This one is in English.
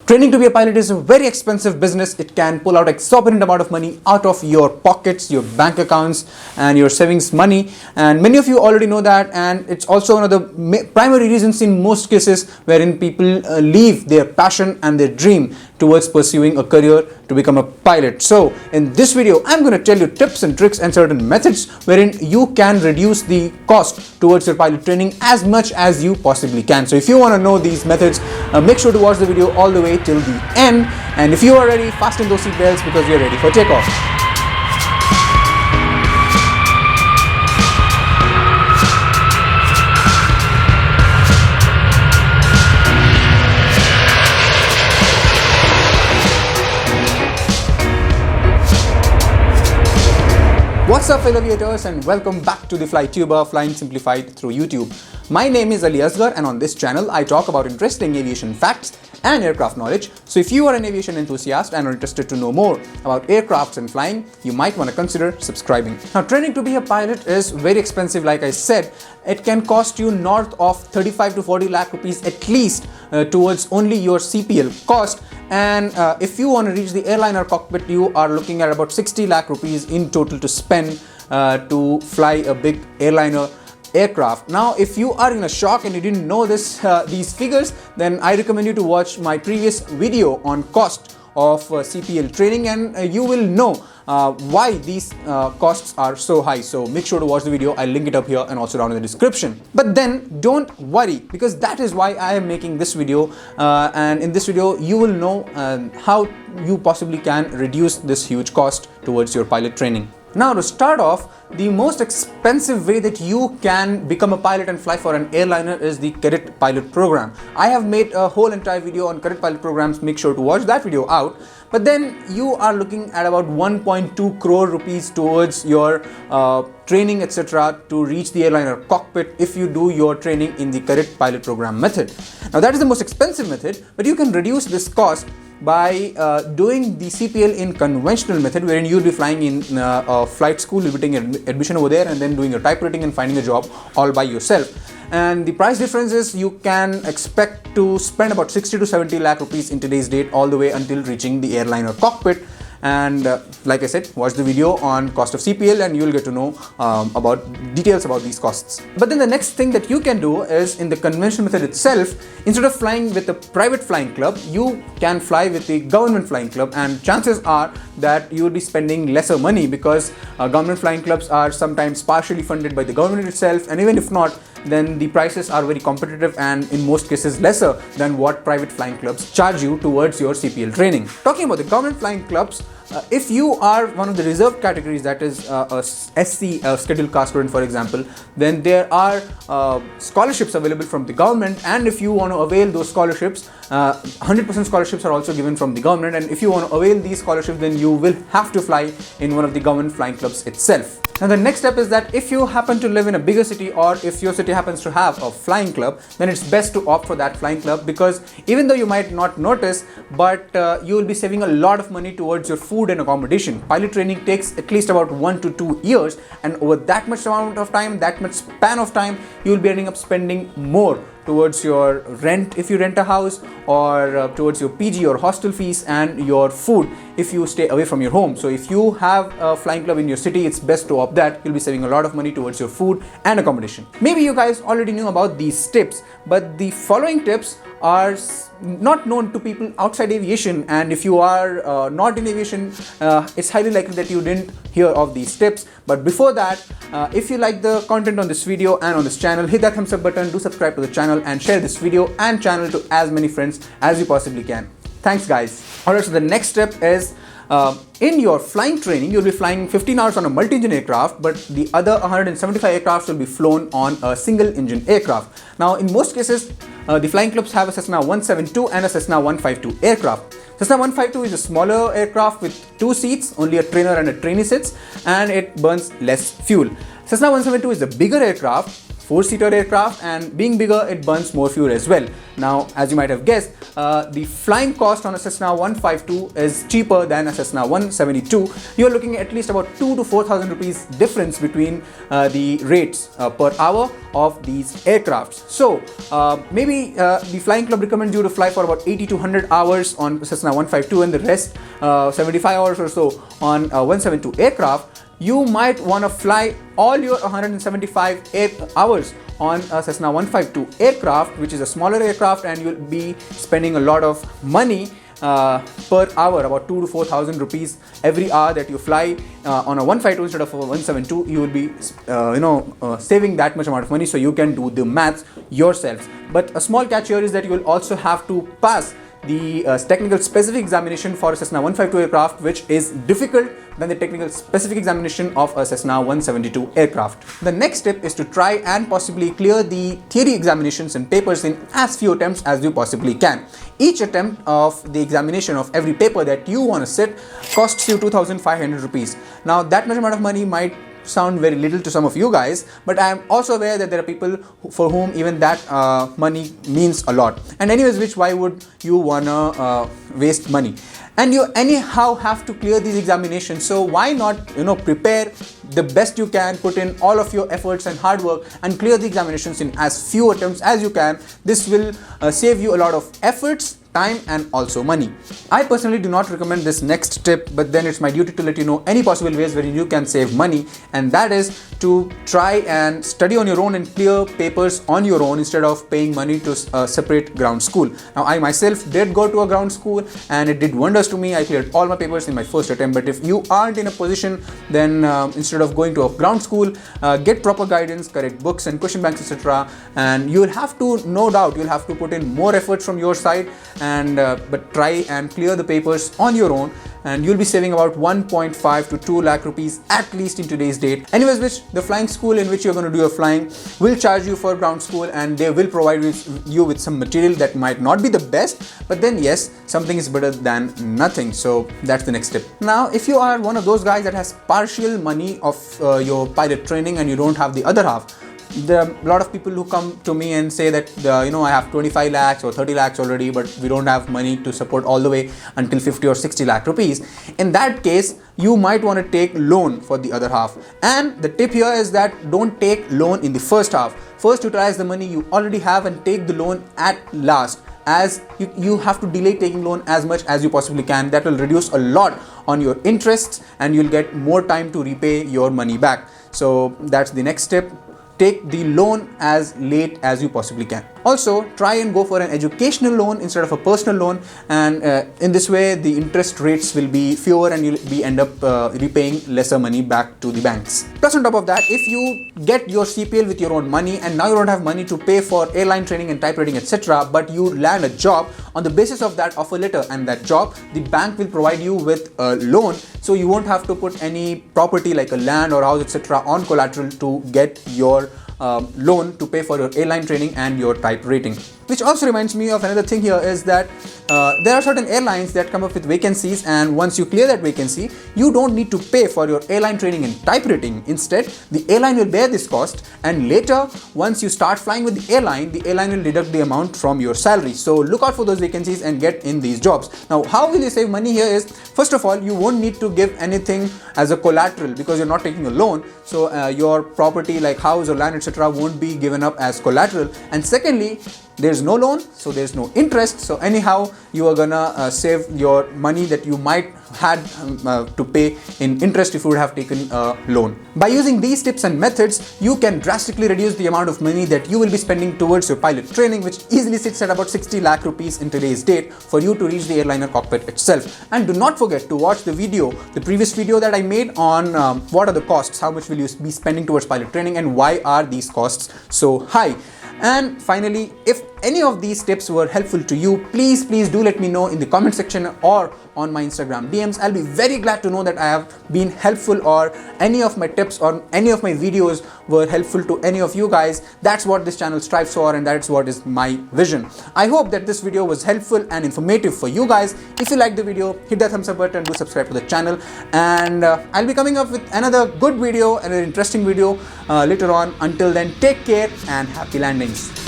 Training to be a pilot is a very expensive business. It can pull out exorbitant amount of money out of your pockets, your bank accounts and your savings money, and many of you already know that, and it's also one of the primary reasons in most cases wherein people leave their passion and their dream towards pursuing a career to become a pilot. So in this video I'm going to tell you tips and tricks and certain methods wherein you can reduce the cost towards your pilot training as much as you possibly can. So if you want to know these methods, make sure to watch the video all the way till the end, and if you are ready, fasten those seat belts because we are ready for takeoff. What's up fellow aviators, and welcome back to the FlyTuber, Flying Simplified through YouTube. My name is Ali Asghar, and on this channel I talk about interesting aviation facts and aircraft knowledge. So if you are an aviation enthusiast and are interested to know more about aircrafts and flying, you might want to consider subscribing. Now, training to be a pilot is very expensive. Like I said, it can cost you north of 35 to 40 lakh rupees at least towards only your CPL cost. And if you want to reach the airliner cockpit, you are looking at about 60 lakh rupees in total to spend to fly a big airliner aircraft. Now, if you are in a shock and you didn't know these figures, then I recommend you to watch my previous video on cost of CPL training, and you will know why these costs are so high. So make sure to watch the video. I'll link it up here and also down in the description. But then don't worry, because that is why I am making this video, and in this video you will know how you possibly can reduce this huge cost towards your pilot training. Now, to start off, the most expensive way that you can become a pilot and fly for an airliner is the cadet pilot program. I have made a whole entire video on cadet pilot programs. Make sure to watch that video out. But then you are looking at about 1.2 crore rupees towards your training, etc., to reach the airliner cockpit if you do your training in the cadet pilot program method. Now, that is the most expensive method, but you can reduce this cost by doing the CPL in conventional method, wherein you'll be flying in a flight school, you'll be taking admission over there and then doing your type rating and finding a job all by yourself. And the price difference is you can expect to spend about 60 to 70 lakh rupees in today's date all the way until reaching the airliner cockpit. And like I said, watch the video on cost of CPL and you'll get to know about details about these costs. But then the next thing that you can do is, in the conventional method itself, instead of flying with a private flying club, you can fly with the government flying club, and chances are that you will be spending lesser money because government flying clubs are sometimes partially funded by the government itself, and even if not, then the prices are very competitive and in most cases lesser than what private flying clubs charge you towards your CPL training. Talking about the government flying clubs, if you are one of the reserved categories, that is a SC scheduled caste student for example, then there are scholarships available from the government, and if you want to avail those scholarships, 100% scholarships are also given from the government, and if you want to avail these scholarships, then you will have to fly in one of the government flying clubs itself. Now, the next step is that if you happen to live in a bigger city, or if your city happens to have a flying club, then it's best to opt for that flying club, because even though you might not notice, but you will be saving a lot of money towards your food and accommodation. Pilot training takes at least about 1 to 2 years, and over that much amount of time, that much span of time, you will be ending up spending more towards your rent if you rent a house, or towards your PG or hostel fees, and your food if you stay away from your home. So if you have a flying club in your city, it's best to opt that. You'll be saving a lot of money towards your food and accommodation. Maybe you guys already knew about these tips, but the following tips are not known to people outside aviation, and if you are not in aviation, it's highly likely that you didn't hear of these tips. But before that, if you like the content on this video and on this channel, hit that thumbs up button, do subscribe to the channel, and share this video and channel to as many friends as you possibly can. Thanks guys. Alright, so the next step is, in your flying training, you'll be flying 15 hours on a multi-engine aircraft, but the other 175 aircrafts will be flown on a single engine aircraft. Now, in most cases, the flying clubs have a Cessna 172 and a Cessna 152 aircraft. Cessna 152 is a smaller aircraft with 2 seats, only a trainer and a trainee sits, and it burns less fuel. Cessna 172 is a bigger aircraft, 4-seater aircraft, and being bigger, it burns more fuel as well. Now, as you might have guessed, the flying cost on a Cessna 152 is cheaper than a Cessna 172. You're looking at least about 2,000 to 4,000 rupees difference between the rates per hour of these aircrafts. So maybe the Flying Club recommends you to fly for about 80 to 100 hours on Cessna 152 and the rest 75 hours or so on a 172 aircraft. You might want to fly all your 175 hours on a Cessna 152 aircraft, which is a smaller aircraft, and you'll be spending a lot of money per hour, about 2,000 to 4,000 rupees every hour that you fly on a 152 instead of a 172. You will be saving that much amount of money, so you can do the maths yourselves. But a small catch here is that you will also have to pass the technical specific examination for a Cessna 152 aircraft, which is difficult than the technical specific examination of a Cessna 172 aircraft. The next step is to try and possibly clear the theory examinations and papers in as few attempts as you possibly can. Each attempt of the examination of every paper that you want to sit costs you 2,500 rupees. Now, that much amount of money might sound very little to some of you guys, but I am also aware that there are people for whom even that money means a lot. And anyways, why would you wanna waste money? And you anyhow have to clear these examinations, so why not prepare the best you can, put in all of your efforts and hard work and clear the examinations in as few attempts as you can. This will save you a lot of efforts, time, and also money. I personally do not recommend this next tip, but then it's my duty to let you know any possible ways wherein you can save money, and that is to try and study on your own and clear papers on your own instead of paying money to a separate ground school. Now, I myself did go to a ground school and it did wonders to me. I cleared all my papers in my first attempt. But if you aren't in a position, then instead of going to a ground school, get proper guidance, correct books and question banks, etc. And you'll have to, no doubt, you'll have to put in more efforts from your side, and but try and clear the papers on your own, and you'll be saving about 1.5 to 2 lakh rupees at least in today's date. Anyways, which the flying school in which you're going to do your flying will charge you for ground school, and they will provide you with some material that might not be the best, but then yes, something is better than nothing. So that's the next tip. Now, if you are one of those guys that has partial money of your pilot training and you don't have the other half, there are a lot of people who come to me and say that I have 25 lakhs or 30 lakhs already, but we don't have money to support all the way until 50 or 60 lakh rupees. In that case, you might want to take loan for the other half. And the tip here is that don't take loan in the first half. First, utilize the money you already have and take the loan at last, as you have to delay taking loan as much as you possibly can. That will reduce a lot on your interests and you'll get more time to repay your money back. So that's the next step. Take the loan as late as you possibly can. Also, try and go for an educational loan instead of a personal loan, and in this way the interest rates will be fewer and you'll be end up repaying lesser money back to the banks. Plus, on top of that, if you get your CPL with your own money and now you don't have money to pay for airline training and type rating, etc., but you land a job on the basis of that offer letter and that job, the bank will provide you with a loan, so you won't have to put any property like a land or house, etc., on collateral to get your loan to pay for your airline training and your type rating. Which also reminds me of another thing here is that there are certain airlines that come up with vacancies, and once you clear that vacancy, you don't need to pay for your airline training and type rating. Instead, the airline will bear this cost, and later, once you start flying with the airline will deduct the amount from your salary. So look out for those vacancies and get in these jobs. Now, how will you save money here is, first of all, you won't need to give anything as a collateral because you're not taking a loan. So your property like house or land, etc., won't be given up as collateral. And secondly, there's no loan, so there's no interest. So anyhow, you are gonna save your money that you might had to pay in interest if you would have taken a loan. By using these tips and methods, you can drastically reduce the amount of money that you will be spending towards your pilot training, which easily sits at about 60 lakh rupees in today's date for you to reach the airliner cockpit itself. And do not forget to watch the previous video that I made on what are the costs, how much will you be spending towards pilot training, and why are these costs so high. And finally, if any of these tips were helpful to you, please do let me know in the comment section or on my Instagram DMs. I'll be very glad to know that I have been helpful, or any of my tips or any of my videos were helpful to any of you guys. That's what this channel strives for, and that's what is my vision. I hope that this video was helpful and informative for you guys. If you liked the video, hit that thumbs up button, do subscribe to the channel, and I'll be coming up with another good video and an interesting video later on. Until then, take care and happy landings.